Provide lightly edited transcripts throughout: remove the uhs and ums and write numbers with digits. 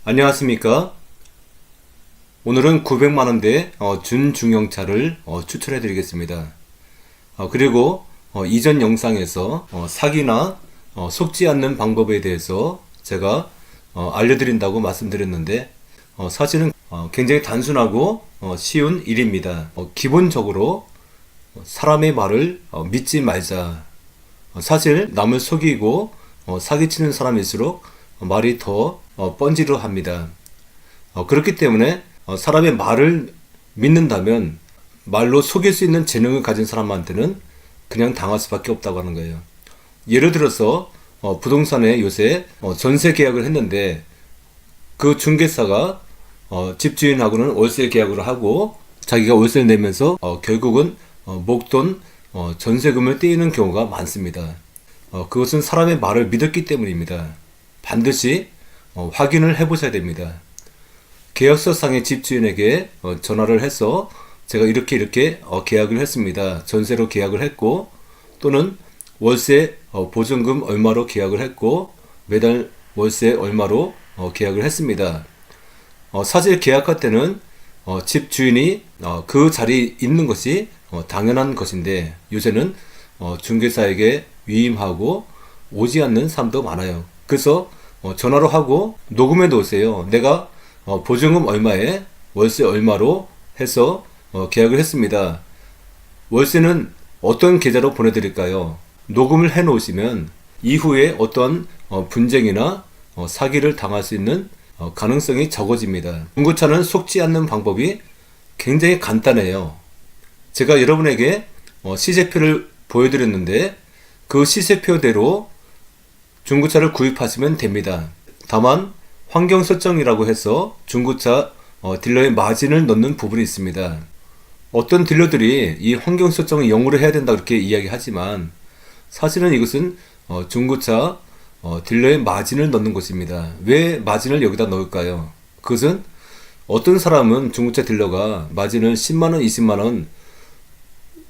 안녕하십니까. 오늘은 900만원대 준중형차를 추천해 드리겠습니다. 그리고 이전 영상에서 사기나 속지 않는 방법에 대해서 제가 알려드린다고 말씀드렸는데, 사실은 굉장히 단순하고 쉬운 일입니다. 기본적으로 사람의 말을 믿지 말자. 사실 남을 속이고 사기치는 사람일수록 말이 더 번지르 합니다. 그렇기 때문에 사람의 말을 믿는다면 말로 속일 수 있는 재능을 가진 사람한테는 그냥 당할 수밖에 없다고 하는 거예요. 예를 들어서 부동산에 요새 전세 계약을 했는데, 그 중개사가 집주인하고는 월세 계약을 하고 자기가 월세를 내면서 결국은 목돈 전세금을 떼이는 경우가 많습니다. 그것은 사람의 말을 믿었기 때문입니다. 반드시 확인을 해보셔야 됩니다. 계약서상의 집주인에게 전화를 해서 제가 이렇게 계약을 했습니다. 전세로 계약을 했고, 또는 월세 보증금 얼마로 계약을 했고, 매달 월세 얼마로 계약을 했습니다. 사실 계약할 때는 집주인이 그 자리에 있는 것이 당연한 것인데, 요새는 중개사에게 위임하고 오지 않는 사람도 많아요. 그래서 전화로 하고 녹음해 놓으세요. 내가 보증금 얼마에 월세 얼마로 해서 계약을 했습니다. 월세는 어떤 계좌로 보내드릴까요? 녹음을 해 놓으시면 이후에 어떤 분쟁이나 사기를 당할 수 있는 가능성이 적어집니다. 중고차는 속지 않는 방법이 굉장히 간단해요. 제가 여러분에게 시세표를 보여드렸는데, 그 시세표대로 중고차를 구입하시면 됩니다. 다만 환경 설정이라고 해서 중고차 딜러의 마진을 넣는 부분이 있습니다. 어떤 딜러들이 이 환경 설정을 0으로 해야 된다 그렇게 이야기하지만, 사실은 이것은 중고차 딜러의 마진을 넣는 것입니다. 왜 마진을 여기다 넣을까요? 그것은 어떤 사람은 중고차 딜러가 마진을 10만원, 20만원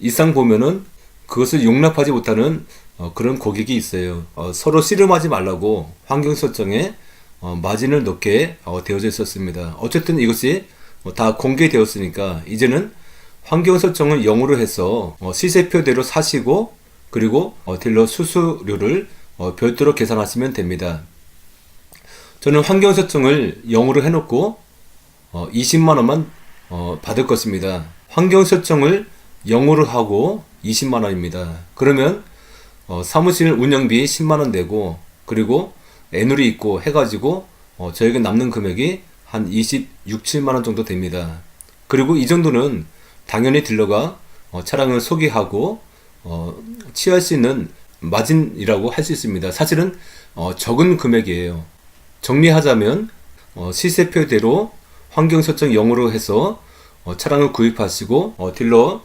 이상 보면은 그것을 용납하지 못하는 그런 고객이 있어요. 서로 씨름하지 말라고 환경 설정에 마진을 넣게 되어져 있었습니다. 어쨌든 이것이 다 공개되었으니까 이제는 환경 설정을 0으로 해서 시세표대로 사시고, 그리고 딜러 수수료를 별도로 계산하시면 됩니다. 저는 환경 설정을 0으로 해놓고 20만원만 받을 것입니다. 환경 설정을 0으로 하고 20만원입니다. 그러면 사무실 운영비 10만원 내고, 그리고 애누리 있고 해가지고 저에게 남는 금액이 한 26, 7만원 정도 됩니다. 그리고 이 정도는 당연히 딜러가 차량을 소개하고 취할 수 있는 마진이라고 할 수 있습니다. 사실은 적은 금액이에요. 정리하자면 시세표대로 환경 설정 0으로 해서 차량을 구입하시고 딜러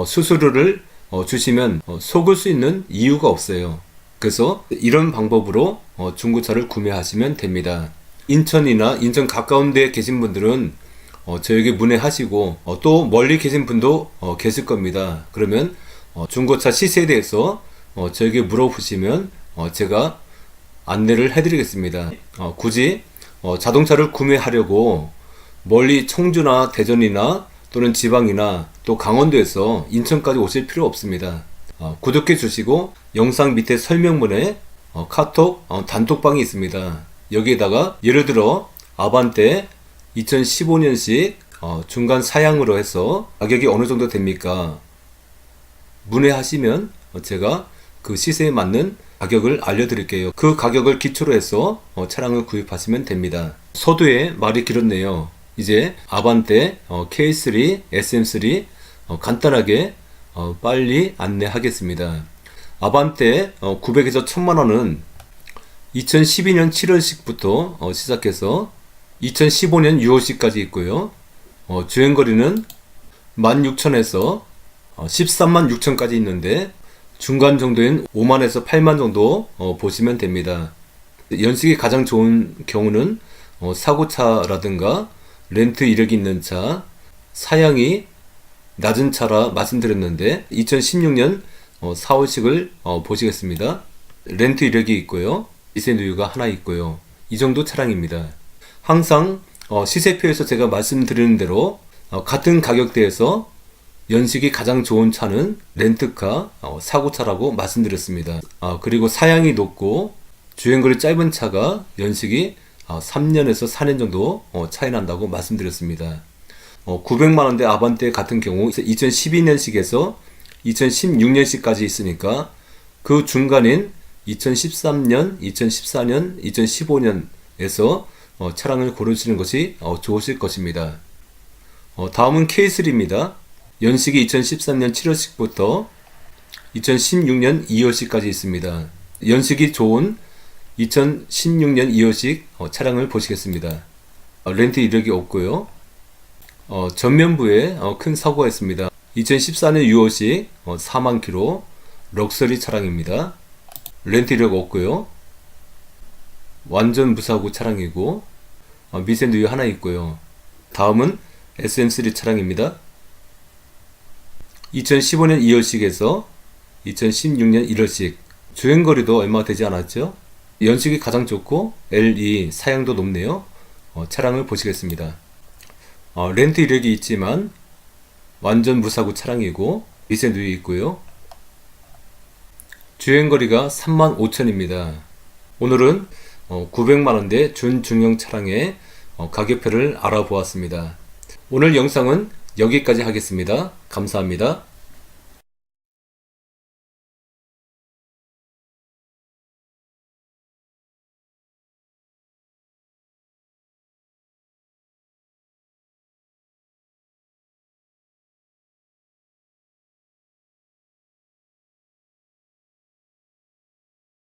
수수료를 주시면 속을 수 있는 이유가 없어요. 그래서 이런 방법으로 중고차를 구매하시면 됩니다. 인천이나 인천 가까운 데 계신 분들은 저에게 문의하시고, 또 멀리 계신 분도 계실 겁니다. 그러면 중고차 시세에 대해서 저에게 물어보시면 제가 안내를 해드리겠습니다. 굳이 자동차를 구매하려고 멀리 청주나 대전이나 또는 지방이나 또 강원도에서 인천까지 오실 필요 없습니다. 구독해 주시고 영상 밑에 설명문에 카톡 단톡방이 있습니다. 여기에다가 예를 들어 아반떼 2015년식 중간 사양으로 해서 가격이 어느 정도 됩니까? 문의하시면 제가 그 시세에 맞는 가격을 알려드릴게요. 그 가격을 기초로 해서 차량을 구입하시면 됩니다. 서두에 말이 길었네요. 이제 아반떼 K3, SM3 간단하게 빨리 안내하겠습니다. 아반떼 900에서 1000만원은 2012년 7월식부터 시작해서 2015년 6월식까지 있고요. 주행거리는 16,000에서 13만 6천까지 있는데, 중간 정도인 5만에서 8만 정도 보시면 됩니다. 연식이 가장 좋은 경우는 사고차라든가 렌트 이력이 있는 차, 사양이 낮은 차라 말씀드렸는데 2016년 4월식을 보시겠습니다. 렌트 이력이 있고요. 미세 누유가 하나 있고요. 이 정도 차량입니다. 항상 시세표에서 제가 말씀드리는 대로 같은 가격대에서 연식이 가장 좋은 차는 렌트카, 사고차라고 말씀드렸습니다. 그리고 사양이 높고 주행거리 짧은 차가 연식이 3년에서 4년 정도 차이 난다고 말씀드렸습니다. 900만원대 아반떼 같은 경우 2012년식에서 2016년식까지 있으니까 그 중간인 2013년, 2014년, 2015년에서 차량을 고르시는 것이 좋으실 것입니다. 다음은 K3입니다. 연식이 2013년 7월식부터 2016년 2월식까지 있습니다. 연식이 좋은 2016년 2월식 차량을 보시겠습니다. 렌트 이력이 없고요. 전면부에 큰 사고가 있습니다. 2014년 6월식 4만 킬로 럭셔리 차량입니다. 렌트 이력 없고요. 완전 무사고 차량이고 미세 누유 하나 있고요. 다음은 SM3 차량입니다. 2015년 2월식에서 2016년 1월식 주행거리도 얼마 되지 않았죠. 연식이 가장 좋고 LE 사양도 높네요. 차량을 보시겠습니다. 렌트 이력이 있지만 완전 무사고 차량이고 미세 누유 있고요. 주행거리가 35,000입니다. 오늘은 900만원대 준중형 차량의 가격표를 알아보았습니다. 오늘 영상은 여기까지 하겠습니다. 감사합니다.